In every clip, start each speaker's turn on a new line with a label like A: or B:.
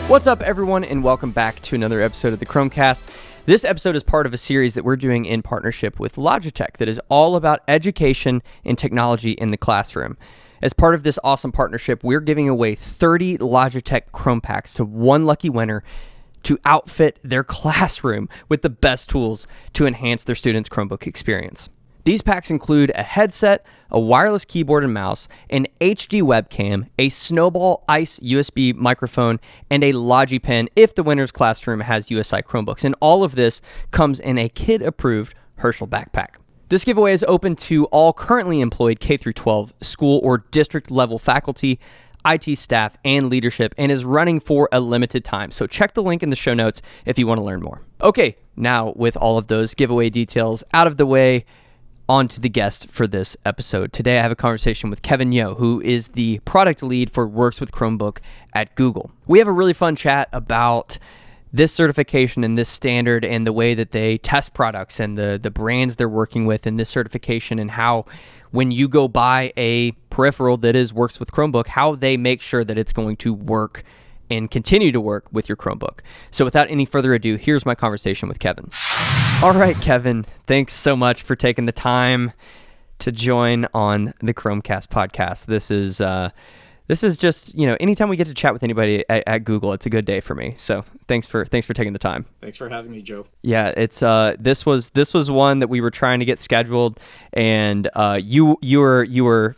A: What's up, everyone, and welcome back to another episode of the Chromecast. This episode is part of a series that we're doing in partnership with Logitech that is all about education and technology in the classroom. As part of this awesome partnership, we're giving away 30 Logitech Chrome packs to one lucky winner to outfit their classroom with the best tools to enhance their students' Chromebook experience. These packs include a headset, a wireless keyboard and mouse, an HD webcam, a Snowball Ice USB microphone, and a Logi Pen if the winner's classroom has USI Chromebooks. And all of this comes in a kid-approved Herschel backpack. This giveaway is open to all currently employed K-12 school or district level faculty, IT staff, and leadership, and is running for a limited time. So check the link in the show notes if you want to learn more. Okay, now with all of those giveaway details out of the way, on to the guest for this episode. Today I have a conversation with Kevin Yo, who is the product lead for Works with Chromebook at Google. We have a really fun chat about this certification and this standard and the way that they test products and the brands they're working with in this certification, and how when you go buy a peripheral that is Works with Chromebook, how they make sure that it's going to work and continue to work with your Chromebook. So without any further ado, here's my conversation with Kevin. All right, Kevin, thanks so much for taking the time to join on the Chromecast podcast. This is just, anytime we get to chat with anybody at Google, it's a good day for me. So thanks for taking the time.
B: Thanks for having me, Joe.
A: Yeah, it's this was one that we were trying to get scheduled, and you were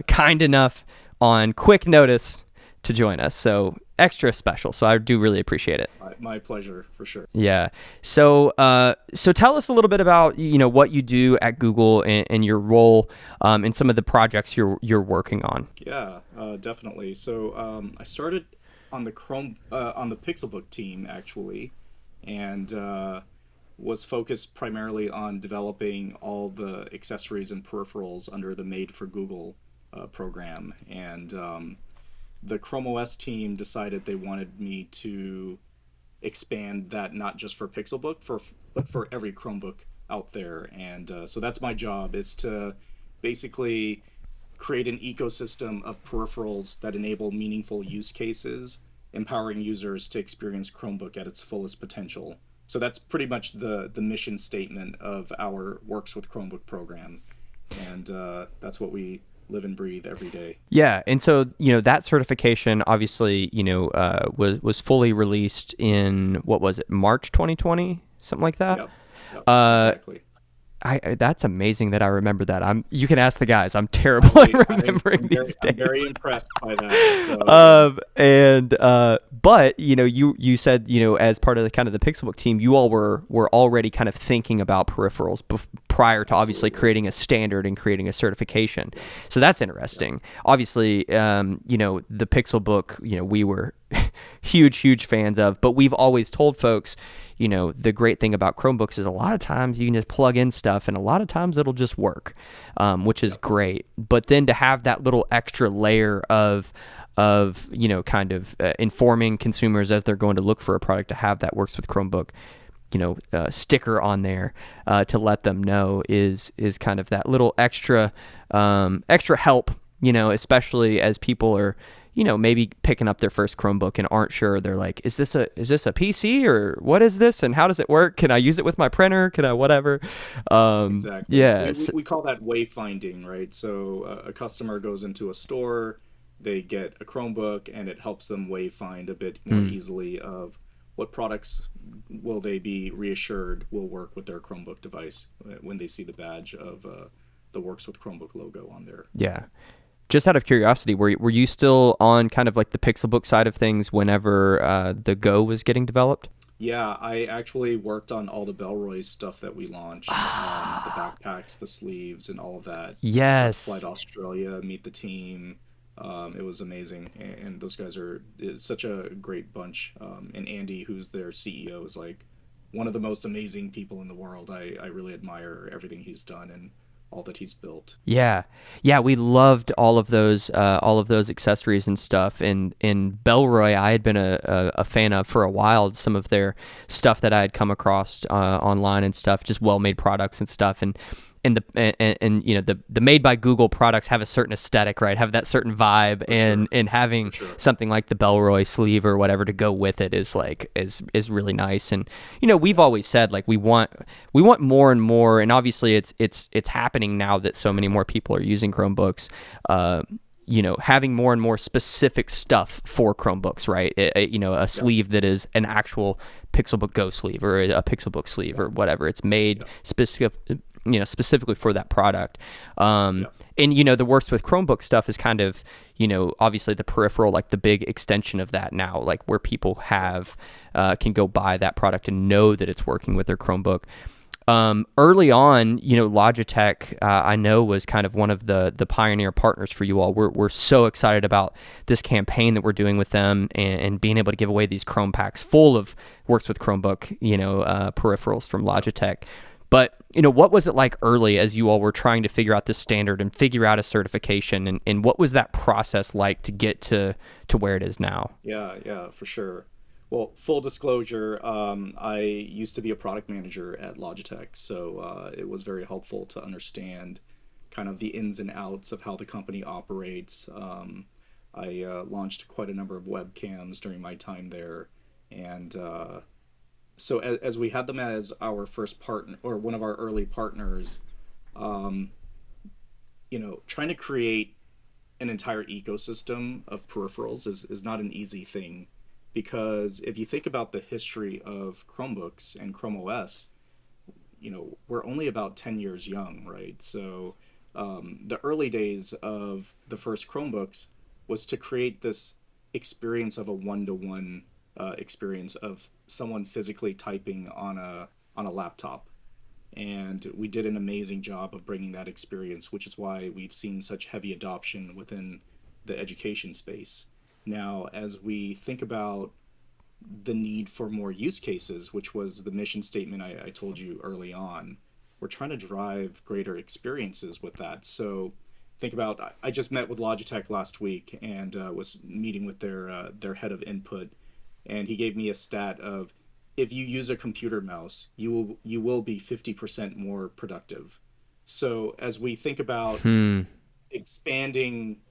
A: kind enough on quick notice to join us, so extra special. So I do really appreciate it.
B: My pleasure, for sure.
A: Yeah. So tell us a little bit about what you do at Google and your role and some of the projects you're working on.
B: Yeah, definitely. So I started on the Pixelbook team actually, and was focused primarily on developing all the accessories and peripherals under the Made for Google program, and the Chrome OS team decided they wanted me to expand that not just for Pixelbook, but for every Chromebook out there. And so that's my job, is to basically create an ecosystem of peripherals that enable meaningful use cases, empowering users to experience Chromebook at its fullest potential. So that's pretty much the mission statement of our Works with Chromebook program. And that's what we live and breathe every day.
A: Yeah, and so that certification obviously was fully released in, what was it, March 2020, something like that.
B: Yep, exactly.
A: That's amazing that I remember that. You can ask the guys. I'm terrible at remembering these days.
B: I'm very impressed by that. So,
A: but you said as part of the kind of the Pixelbook team, you all were already kind of thinking about peripherals prior to obviously creating a standard and creating a certification. So that's interesting. Yeah. Obviously, the Pixelbook, we were huge fans of, but we've always told folks, the great thing about Chromebooks is a lot of times you can just plug in stuff and a lot of times it'll just work, which is great. But then to have that little extra layer of informing consumers as they're going to look for a product, to have that Works with Chromebook, sticker on there to let them know is kind of that little extra help, especially as people are maybe picking up their first Chromebook and aren't sure. They're like, is this a PC or what is this and how does it work? Can I use it with my printer? Can I whatever?
B: Exactly.
A: Yeah.
B: We call that wayfinding, right? So a customer goes into a store, they get a Chromebook, and it helps them wayfind a bit more easily of what products will they be reassured will work with their Chromebook device when they see the badge of the Works with Chromebook logo on there.
A: Yeah. Just out of curiosity, were you still on kind of like the Pixelbook side of things whenever the Go was getting developed?
B: Yeah, I actually worked on all the Bellroy stuff that we launched, the backpacks, the sleeves, and all of that.
A: Yes.
B: Flight Australia, Meet the Team. It was amazing, and those guys are such a great bunch. And Andy, who's their CEO, is like one of the most amazing people in the world. I really admire everything he's done and all that he's built.
A: Yeah, we loved all of those accessories and stuff. And in Bellroy, I had been a fan of for a while. Some of their stuff that I had come across online and stuff, just well-made products and stuff. And and the made by Google products have a certain aesthetic, right? Have that certain vibe, and having something like the Bellroy sleeve or whatever to go with it is really nice. And we've always said like we want more and more, and obviously it's happening now that so many more people are using Chromebooks. Having more and more specific stuff for Chromebooks, right? A sleeve that is an actual Pixelbook Go sleeve or a Pixelbook sleeve or whatever. It's made specifically for that product. And the works with Chromebook stuff is kind of, obviously the peripheral, like the big extension of that now, like where people can go buy that product and know that it's working with their Chromebook. Early on, Logitech, I know was kind of one of the pioneer partners for you all. We're so excited about this campaign that we're doing with them and being able to give away these Chrome packs full of works with Chromebook, peripherals from Logitech. But, what was it like early as you all were trying to figure out this standard and figure out a certification, and what was that process like to get to where it is now?
B: Yeah, for sure. Well, full disclosure, I used to be a product manager at Logitech, so it was very helpful to understand kind of the ins and outs of how the company operates. I launched quite a number of webcams during my time there, and so as we had them as our first partner or one of our early partners, um, trying to create an entire ecosystem of peripherals is not an easy thing, because if you think about the history of Chromebooks and Chrome OS, we're only about 10 years young, right? So the early days of the first Chromebooks was to create this experience of a one-to-one experience of someone physically typing on a laptop. And we did an amazing job of bringing that experience, which is why we've seen such heavy adoption within the education space. Now, as we think about the need for more use cases, which was the mission statement I told you early on, we're trying to drive greater experiences with that. So think about, I just met with Logitech last week and was meeting with their head of input, and he gave me a stat of, if you use a computer mouse, you will be 50% more productive. So as we think about expanding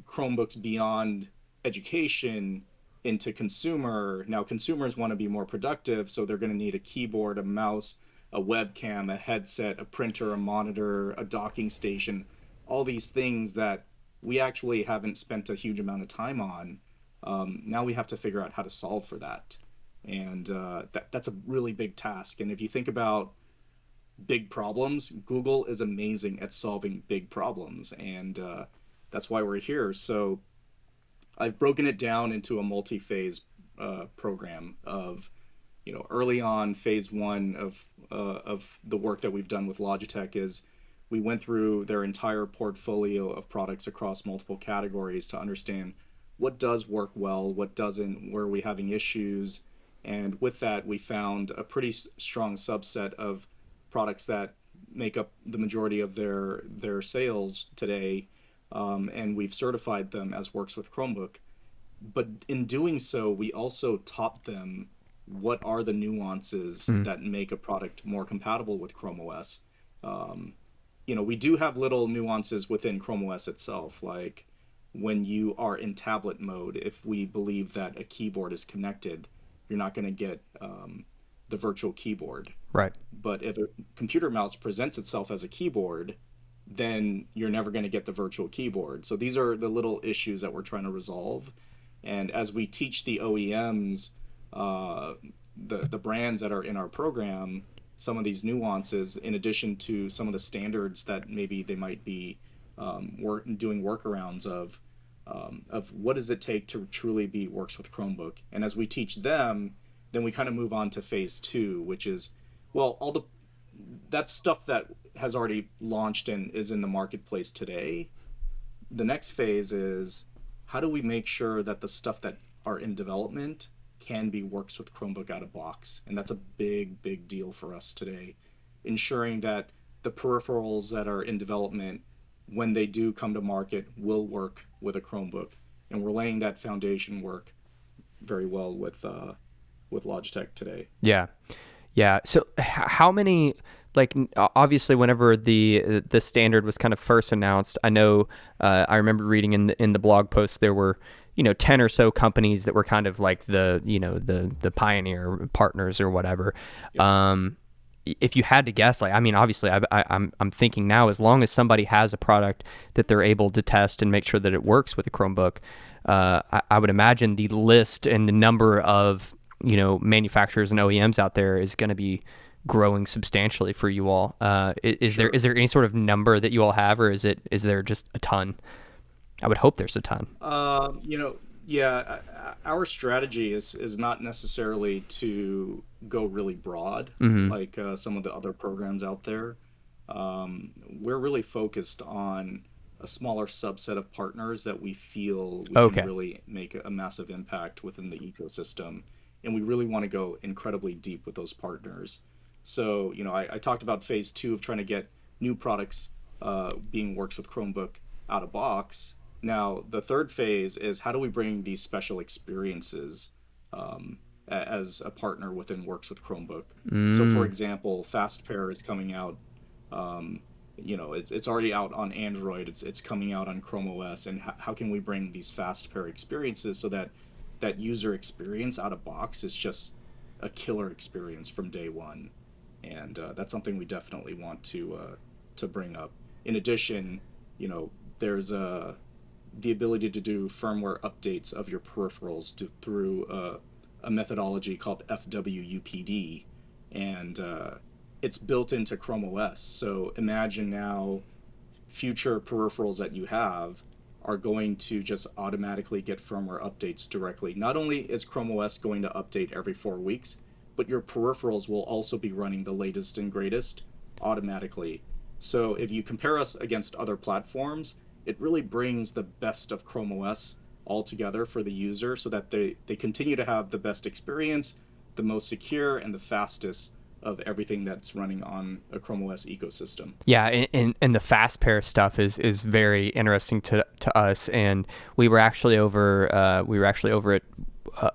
B: Chromebooks beyond education into consumer, now consumers want to be more productive, so they're going to need a keyboard, a mouse, a webcam, a headset, a printer, a monitor, a docking station, all these things that we actually haven't spent a huge amount of time on. Now we have to figure out how to solve for that. And that's a really big task. And if you think about big problems, Google is amazing at solving big problems. And that's why we're here. So I've broken it down into a multi-phase program of, early on, phase one of the work that we've done with Logitech is we went through their entire portfolio of products across multiple categories to understand what does work well, what doesn't, where are we having issues. And with that, we found a pretty strong subset of products that make up the majority of their sales today, and we've certified them as works with Chromebook. But in doing so, we also taught them what are the nuances that make a product more compatible with Chrome OS. We do have little nuances within Chrome OS itself, like when you are in tablet mode, if we believe that a keyboard is connected, you're not going to get the virtual keyboard.
A: Right.
B: But if a computer mouse presents itself as a keyboard, then you're never going to get the virtual keyboard. So these are the little issues that we're trying to resolve. And as we teach the OEMs, the brands that are in our program, some of these nuances, in addition to some of the standards that maybe they might be doing workarounds of what does it take to truly be works with Chromebook. And as we teach them, then we kind of move on to phase two, which is, well, that's stuff that has already launched and is in the marketplace today. The next phase is, how do we make sure that the stuff that are in development can be works with Chromebook out of box? And that's a big, big deal for us today, ensuring that the peripherals that are in development, when they do come to market, will work with a Chromebook. And we're laying that foundation work very well with Logitech today.
A: Yeah. So how many like obviously whenever the standard was kind of first announced, I know I remember reading in the blog post there were 10 or so companies that were kind of like the pioneer partners or whatever.
B: Yep.
A: If you had to guess, like, I mean, obviously I'm thinking now, as long as somebody has a product that they're able to test and make sure that it works with a Chromebook, I would imagine the list and the number of manufacturers and OEMs out there is going to be growing substantially for you all. Is
B: Sure.
A: there any sort of number that you all have, or is there just a ton? I would hope there's a ton.
B: You know, yeah, our strategy is not necessarily to go really broad
A: Mm-hmm.
B: like some of the other programs out there. We're really focused on a smaller subset of partners that we feel we can
A: Okay.
B: really make a massive impact within the ecosystem, and we really want to go incredibly deep with those partners. So, I talked about phase two of trying to get new products being works with Chromebook out of box. Now, the third phase is how do we bring these special experiences as a partner within Works with Chromebook? So, for
A: Mm.
B: example, Fast Pair is coming out. Um, it's already out on Android. It's coming out on Chrome OS. And how can we bring these Fast Pair experiences so that that user experience out of box is just a killer experience from day one? And that's something we definitely want to bring up. In addition, there's the ability to do firmware updates of your peripherals through a methodology called FWUPD, and it's built into Chrome OS. So imagine now future peripherals that you have are going to just automatically get firmware updates directly. Not only is Chrome OS going to update every 4 weeks, but your peripherals will also be running the latest and greatest automatically. So if you compare us against other platforms, it really brings the best of Chrome OS all together for the user so that they continue to have the best experience, the most secure, and the fastest of everything that's running on a Chrome OS ecosystem.
A: Yeah, and the fast pair stuff is very interesting to us, and we were actually over at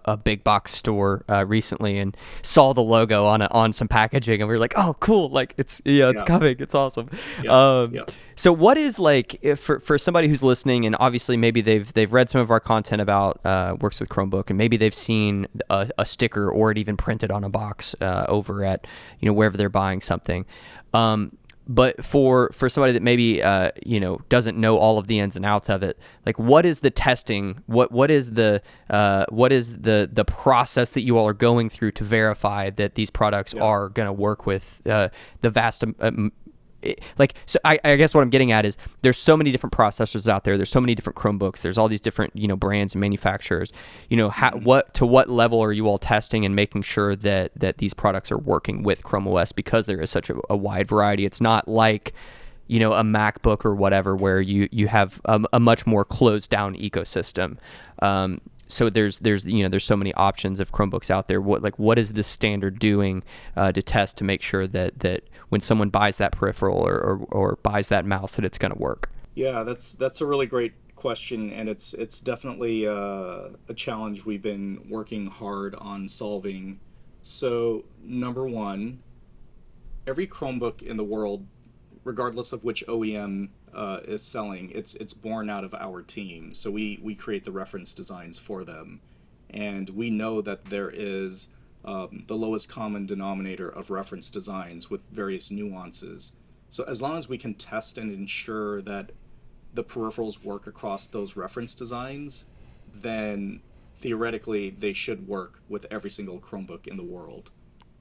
A: a big box store recently and saw the logo on some packaging, and we were like, oh, cool, like it's
B: Yeah,
A: coming, it's awesome.
B: yeah,
A: Um,
B: yeah.
A: so what is, like, if for somebody who's listening, and obviously maybe they've read some of our content about Works with Chromebook, and maybe they've seen a sticker or it even printed on a box over at wherever they're buying something. But for somebody that maybe doesn't know all of the ins and outs of it, like, what is the testing? What is the process that you all are going through to verify that these products
B: Yeah.
A: are going to work with the vast so I guess what I'm getting at is there's so many different processors out there. There's so many different Chromebooks. There's all these different brands and manufacturers.
B: Hmm.
A: What level are you all testing and making sure that these products are working with Chrome OS, because there is such a wide variety. It's not like a MacBook or whatever where you have a much more closed down ecosystem. So there's so many options of Chromebooks out there. What is the standard doing to test to make sure that when someone buys that peripheral or buys that mouse that it's going to work?
B: Yeah, that's a really great question, and it's definitely a challenge we've been working hard on solving. So, number one, every Chromebook in the world, regardless of which OEM is selling, it's born out of our team. So we create the reference designs for them, and we know that there is the lowest common denominator of reference designs with various nuances. So as long as we can test and ensure that the peripherals work across those reference designs, then theoretically they should work with every single Chromebook in the world.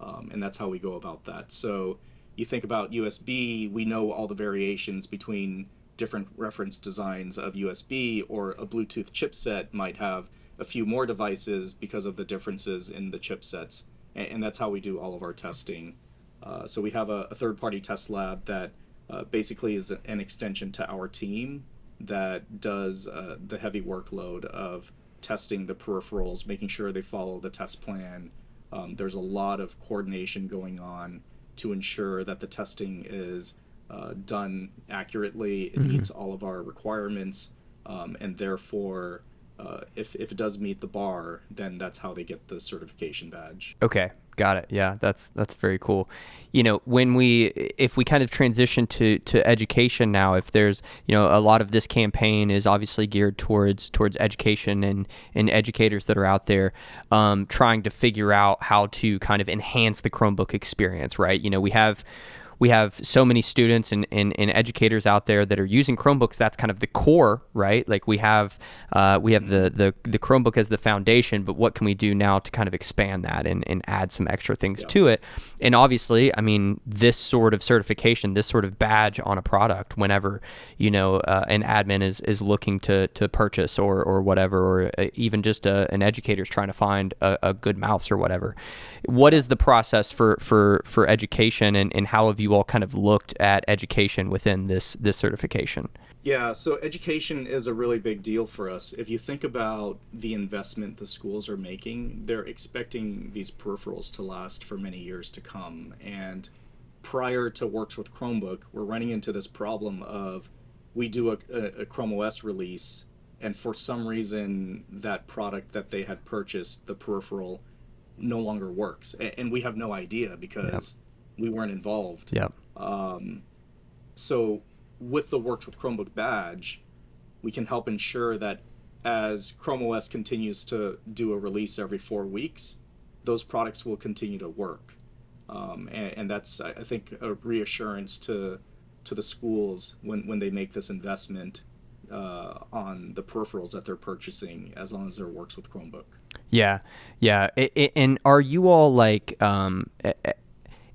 B: And that's how we go about that. So you think about USB, we know all the variations between different reference designs of USB, or a Bluetooth chipset might have a few more devices because of the differences in the chipsets. And that's how we do all of our testing. So we have a third party test lab that basically is an extension to our team that does the heavy workload of testing the peripherals, making sure they follow the test plan. There's a lot of coordination going on to ensure that the testing is done accurately, it
A: Mm-hmm.
B: meets all of our requirements, and therefore if it does meet the bar, then that's how they get the certification badge.
A: Okay, got it. Yeah, that's very cool. When if we kind of transition to education now, if there's, a lot of this campaign is obviously geared towards education and educators that are out there trying to figure out how to kind of enhance the Chromebook experience, right? We have so many students and educators out there that are using Chromebooks. That's kind of the core, right? Like we have the Chromebook as the foundation, but what can we do now to kind of expand that and add some extra things
B: Yeah.
A: to it? And obviously, I mean, this sort of certification, this sort of badge on a product, whenever an admin is looking to purchase or whatever, or even just an educator's trying to find a good mouse or whatever. What is the process for education, and how have you all kind of looked at education within this certification?
B: Yeah, so education is a really big deal for us. If you think about the investment the schools are making, they're expecting these peripherals to last for many years to come. And prior to Works with Chromebook, we're running into this problem of we do a Chrome OS release, and for some reason, that product that they had purchased, the peripheral, no longer works. And we have no idea
A: Yep.
B: because we weren't involved.
A: Yep.
B: So with the Works with Chromebook badge, we can help ensure that as Chrome OS continues to do a release every 4 weeks, those products will continue to work. And that's, I think, a reassurance to the schools when they make this investment on the peripherals that they're purchasing, as long as it works with Chromebook.
A: Yeah, yeah. And are you all like,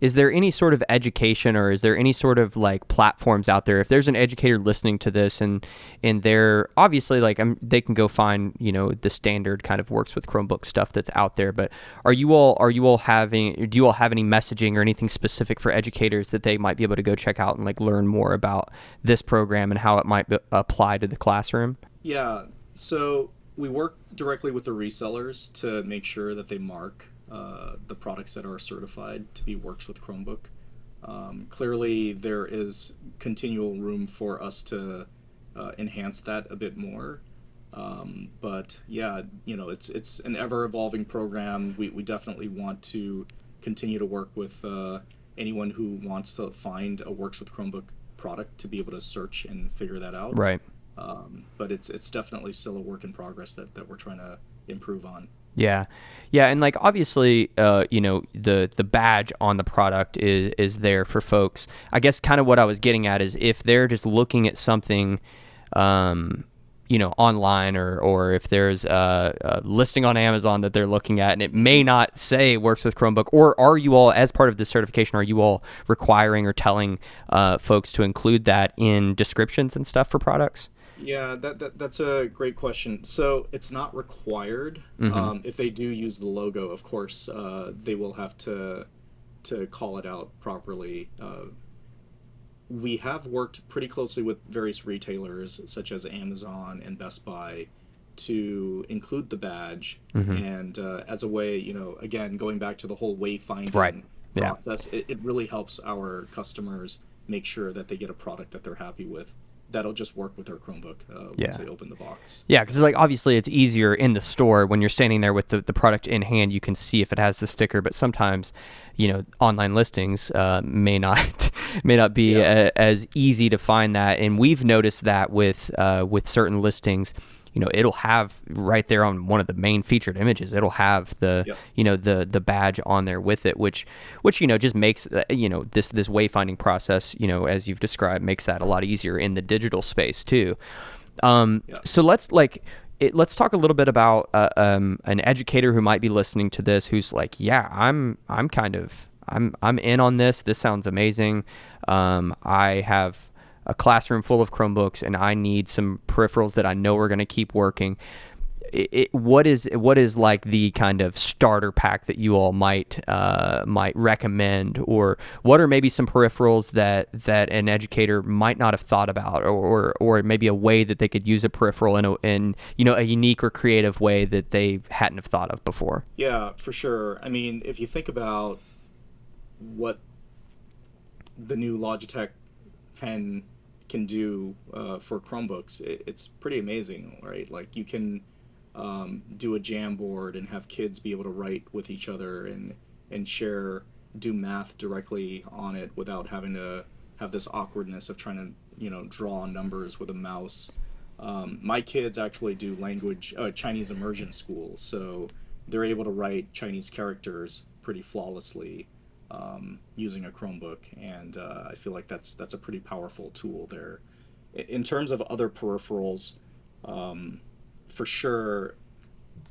A: is there any sort of education, or is there any sort of like platforms out there? If there's an educator listening to this and they're obviously like, they can go find, the standard kind of Works with Chromebook stuff that's out there. But do you all have any messaging or anything specific for educators that they might be able to go check out and like learn more about this program and how it might apply to the classroom?
B: Yeah, so we work directly with the resellers to make sure that they mark the products that are certified to be Works with Chromebook. Clearly, there is continual room for us to enhance that a bit more. But yeah, it's an ever evolving program. We definitely want to continue to work with anyone who wants to find a Works with Chromebook product to be able to search and figure that out.
A: Right.
B: But it's definitely still a work in progress that we're trying to improve on.
A: Yeah. Yeah, and like obviously the badge on the product is there for folks. I guess kind of what I was getting at is if they're just looking at something online, or if there's a listing on Amazon that they're looking at and it may not say Works with Chromebook, or are you all, as part of the certification, are you all requiring or telling folks to include that in descriptions and stuff for products?
B: Yeah, that's a great question. So it's not required.
A: Mm-hmm.
B: If they do use the logo, of course, they will have to call it out properly. We have worked pretty closely with various retailers, such as Amazon and Best Buy, to include the badge.
A: Mm-hmm.
B: And as a way, again, going back to the whole
A: Right.
B: wayfinding
A: Yeah.
B: process, it really helps our customers make sure that they get a product that they're happy with. That'll just work with their Chromebook
A: Yeah.
B: once they open the box.
A: Yeah, because like obviously it's easier in the store when you're standing there with the product in hand. You can see if it has the sticker, but sometimes, online listings may not may not be
B: Yeah.
A: as easy to find that. And we've noticed that with certain listings, it'll have right there on one of the main featured images, it'll have the
B: Yep.
A: the badge on there with it, which just makes this wayfinding process, as you've described, makes that a lot easier in the digital space too.
B: Yeah.
A: So let's talk a little bit about an educator who might be listening to this, who's like, yeah, I'm in on this. This sounds amazing. I have a classroom full of Chromebooks and I need some peripherals that I know are going to keep working. What is like the kind of starter pack that you all might recommend, or what are maybe some peripherals that an educator might not have thought about, or maybe a way that they could use a peripheral in a unique or creative way that they hadn't have thought of before?
B: Yeah, for sure. I mean, if you think about what the new Logitech pen can do for Chromebooks, it's pretty amazing, right? Like you can do a Jamboard and have kids be able to write with each other and share, do math directly on it without having to have this awkwardness of trying to draw numbers with a mouse. My kids actually do language Chinese immersion school, so they're able to write Chinese characters pretty flawlessly using a Chromebook, and I feel like that's a pretty powerful tool there. In terms of other peripherals, for sure,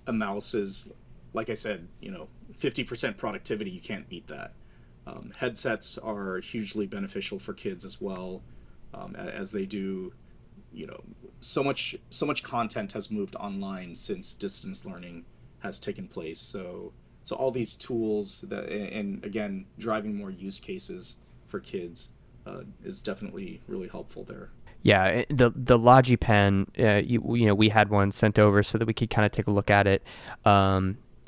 B: a mouse is, like I said, 50% productivity. You can't beat that. Headsets are hugely beneficial for kids as well, as they do. So much content has moved online since distance learning has taken place. So all these tools that, and again, driving more use cases for kids is definitely really helpful there.
A: Yeah, the LogiPen, we had one sent over so that we could kind of take a look at it.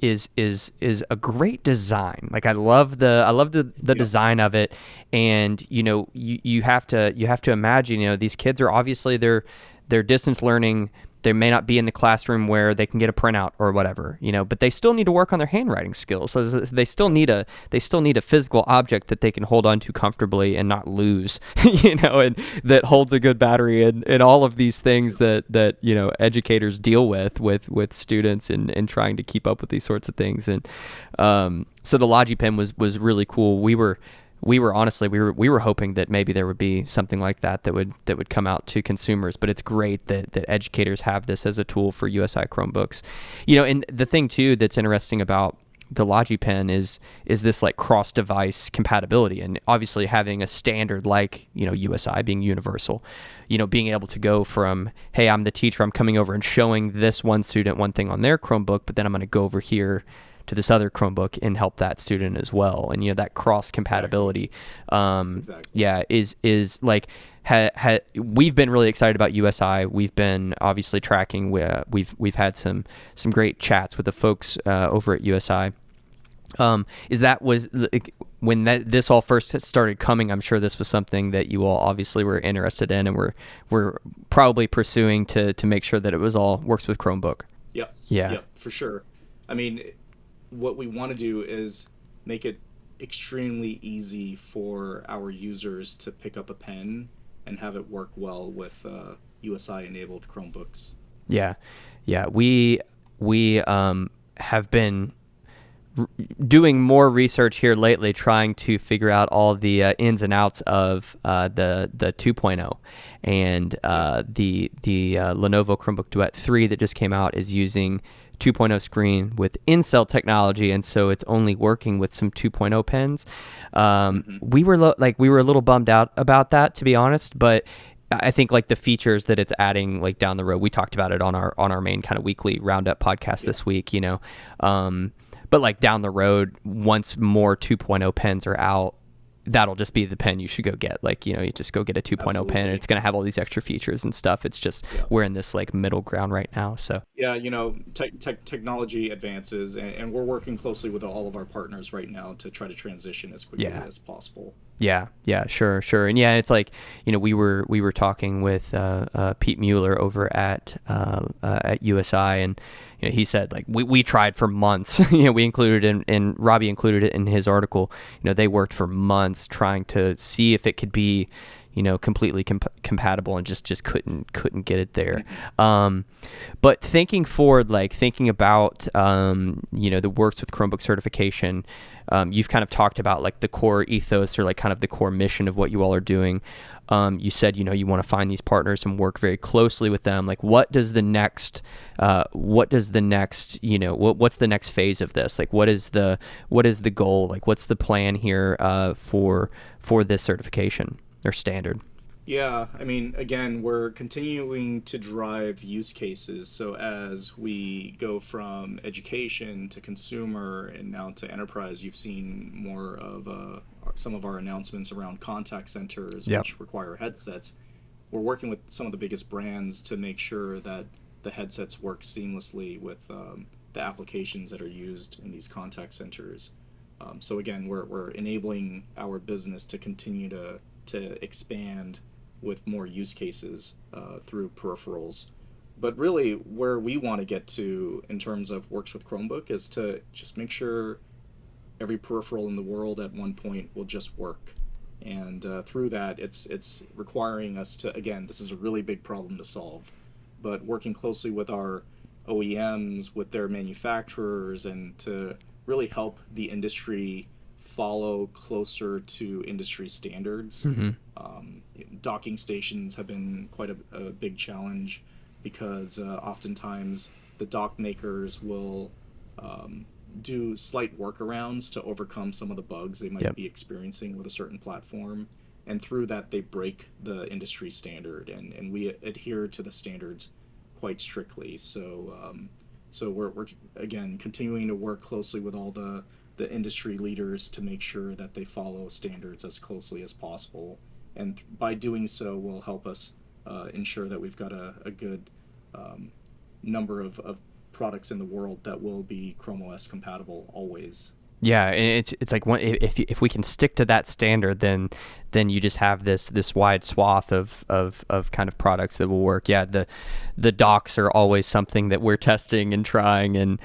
A: Is a great design. Like I love the design of it, and you have to imagine, these kids are obviously they're distance learning. They may not be in the classroom where they can get a printout or whatever, but they still need to work on their handwriting skills. So they still need a physical object that they can hold on to comfortably and not lose, and that holds a good battery, and all of these things that educators deal with students and trying to keep up with these sorts of things. And so the LogiPen was really cool. We were hoping that maybe there would be something like that would come out to consumers, but it's great that educators have this as a tool for USI Chromebooks. And the thing too that's interesting about the LogiPen is this like cross device compatibility, and obviously having a standard like USI being universal, being able to go from, hey, I'm the teacher, I'm coming over and showing this one student one thing on their Chromebook, but then I'm going to go over here to this other Chromebook and help that student as well. And that cross compatibility,
B: Exactly.
A: yeah, is like we've been really excited about USI. We've been obviously tracking. We've had some great chats with the folks over at USI. Is that was when this all first started coming? I'm sure this was something that you all obviously were interested in and were probably pursuing to make sure that it was all works with Chromebook.
B: Yep.
A: Yeah.
B: Yep, for sure. I mean, what we want to do is make it extremely easy for our users to pick up a pen and have it work well with USI enabled Chromebooks.
A: Yeah, yeah. We have been doing more research here lately, trying to figure out all the ins and outs of the 2.0, and the Lenovo Chromebook Duet 3 that just came out is using 2.0 screen with in-cell technology, and so it's only working with some 2.0 pens. We were we were a little bummed out about that, to be honest, but I think like the features that it's adding like down the road, we talked about it on our main kind of weekly roundup podcast this week, but like down the road, once more 2.0 pens are out, that'll just be the pen you should go get. Like, you just go get a 2.0 pen, and
B: Absolutely.
A: it's going to have all these extra features and stuff. It's just,
B: Yeah.
A: we're in this like middle ground right now. So
B: Yeah, technology advances, and we're working closely with all of our partners right now to try to transition as quickly
A: yeah.
B: as possible.
A: Yeah, sure. And yeah, it's like, we were talking with Pete Mueller over at USI, and he said like we tried for months. We included in Robbie included it in his article. They worked for months trying to see if it could be completely compatible, and just couldn't get it there. But thinking forward, like thinking about the works with Chromebook certification, you've kind of talked about like the core ethos, or like kind of the core mission of what you all are doing. You said you want to find these partners and work very closely with them. Like what's the next phase of this? Like what is the goal? Like what's the plan here for this certification or standard?
B: Yeah, I mean, again, we're continuing to drive use cases. So as we go from education to consumer and now to enterprise, you've seen more of some of our announcements around contact centers,
A: Yep.
B: which require headsets. We're working with some of the biggest brands to make sure that the headsets work seamlessly with the applications that are used in these contact centers. So again, we're enabling our business to continue to expand with more use cases through peripherals. but really, where we want to get to in terms of works with Chromebook is to just make sure every peripheral in the world at one point will just work. And through that, it's requiring us to, again, this is a really big problem to solve, but working closely with our OEMs, with their manufacturers, and to really help the industry follow closer to industry standards.
A: Mm-hmm.
B: Docking stations have been quite a big challenge because oftentimes the dock makers will do slight workarounds to overcome some of the bugs they might
A: Yep.
B: be experiencing with a certain platform. And through that, they break the industry standard, and we adhere to the standards quite strictly. So we're again continuing to work closely with all the industry leaders to make sure that they follow standards as closely as possible. And by doing so, will help us ensure that we've got a good number of products in the world that will be Chrome OS compatible always.
A: Yeah, and it's like if we can stick to that standard, then you just have this wide swath of kind of products that will work. Yeah, the docks are always something that we're testing and trying, and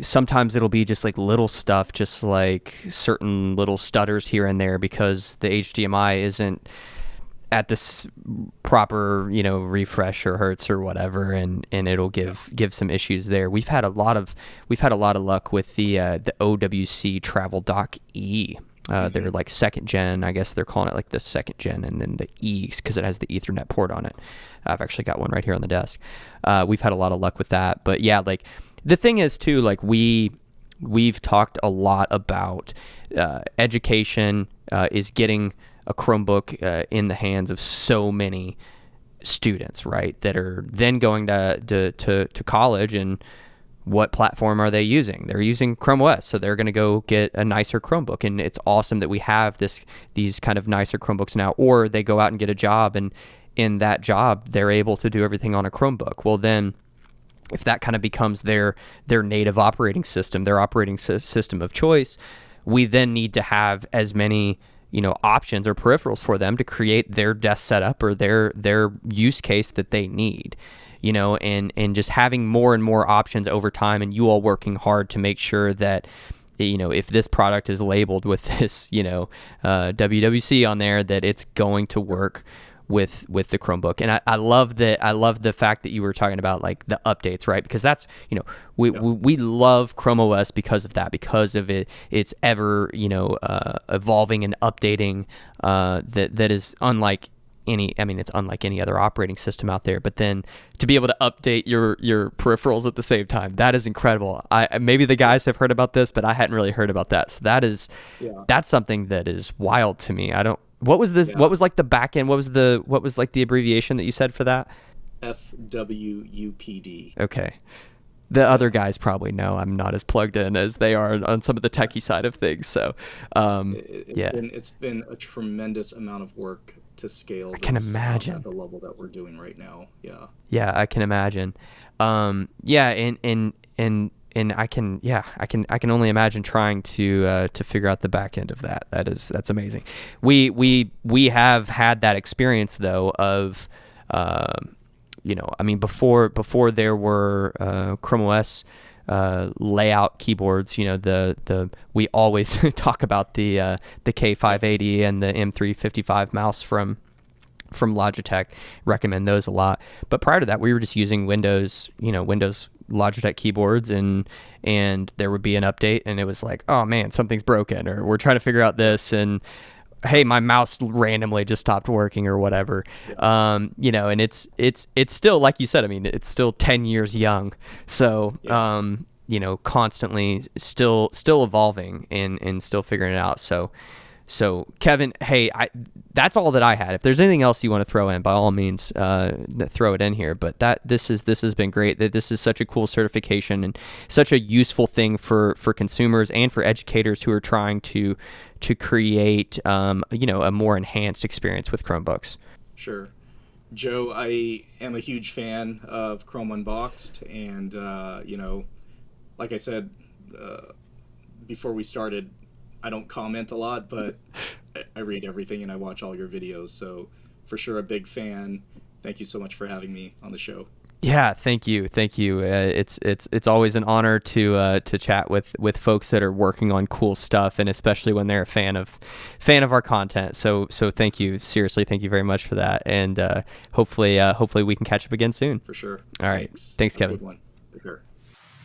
A: sometimes it'll be just like little stuff, just like certain little stutters here and there because the HDMI isn't at this proper, refresh or hertz or whatever, and it'll give some issues there. We've had a lot of luck with the OWC Travel Dock E. They're like second gen. I guess they're calling it like the second gen, and then the E because it has the Ethernet port on it. I've actually got one right here on the desk. We've had a lot of luck with that. But yeah, like the thing is too, like we've talked a lot about education is getting a Chromebook in the hands of so many students, right? That are then going to college, and what platform are they using? They're using Chrome OS, so they're going to go get a nicer Chromebook, and it's awesome that we have these kind of nicer Chromebooks now. Or they go out and get a job, and in that job they're able to do everything on a Chromebook. Well, then if that kind of becomes their native operating system, their operating system of choice, we then need to have as many options or peripherals for them to create their desk setup or their use case that they need, and just having more and more options over time, and you all working hard to make sure that, if this product is labeled with this, WWC on there, that it's going to work with the Chromebook. And I love the fact that you were talking about like the updates, right? Because that's, we love Chrome OS because of that, because of it's ever, evolving and updating, that is unlike it's unlike any other operating system out there. But then to be able to update your peripherals at the same time, that is incredible. Maybe the guys have heard about this, but I hadn't really heard about that. So that's something that is wild to me. What was this? Yeah. What was like the back end? What was like the abbreviation that you said for that?
B: FWUPD.
A: Okay. The other guys probably know. I'm not as plugged in as they are on some of the techie side of things. So,
B: it's been a tremendous amount of work to scale this,
A: I can imagine
B: at the level that we're doing right now.
A: Yeah, I can imagine. And I can only imagine trying to figure out the back end of that. That's amazing. We have had that experience though of before there were Chrome OS layout keyboards, we always talk about the K580 and the M355 mouse from Logitech. Recommend those a lot. But prior to that, we were just using Windows Logitech keyboards, and there would be an update, and it was like, oh man, something's broken, or we're trying to figure out this, and hey, my mouse randomly just stopped working or whatever. And it's still, like you said, it's still 10 years young. So, constantly still evolving and still figuring it out. So Kevin, hey, that's all that I had. If there's anything else you want to throw in, by all means, throw it in here. But this has been great. That this is such a cool certification and such a useful thing for consumers and for educators who are trying to create a more enhanced experience with Chromebooks.
B: Sure. Joe, I am a huge fan of Chrome Unboxed, and like I said before we started, I don't comment a lot, but I read everything and I watch all your videos, so for sure a big fan. Thank you so much for having me on the show.
A: Yeah, thank you. It's always an honor to chat with folks that are working on cool stuff, and especially when they're a fan of our content. So thank you, seriously, thank you very much for that, and hopefully we can catch up again soon.
B: For sure.
A: All right, thanks, Kevin.
B: Have a good one. Take care.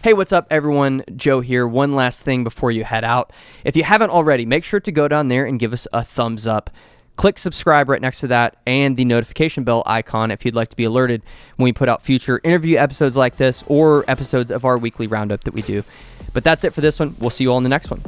A: Hey, what's up, everyone? Joe here. One last thing before you head out. If you haven't already, make sure to go down there and give us a thumbs up. Click subscribe right next to that and the notification bell icon if you'd like to be alerted when we put out future interview episodes like this or episodes of our weekly roundup that we do. But that's it for this one. We'll see you all in the next one.